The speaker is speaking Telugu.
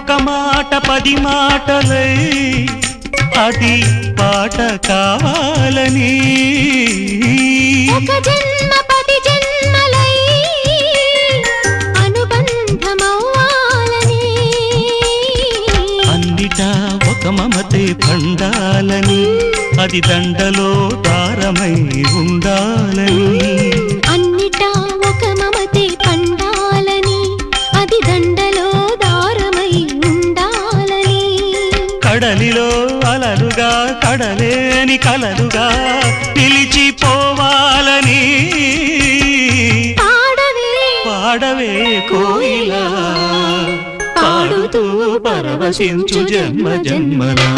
ఒక మాట 10 మాటలై అది పాట కావాలని ఒక జన్మ 10 జన్మలై అనుబంధమవ్వాలని అన్నిటా ఒక మమతే పండాలని అది దండలో దారమై ఉండాలని అన్నిటా ఒక మమతే పండాలని అది దండలో దారమై ఉండాలని కడలిలో అలలుగా కడలేని కలలుగా నిలిచిపోవాలని పాడవే కోయిలా పాడుతూ పరవశించు జన్మ జన్మలా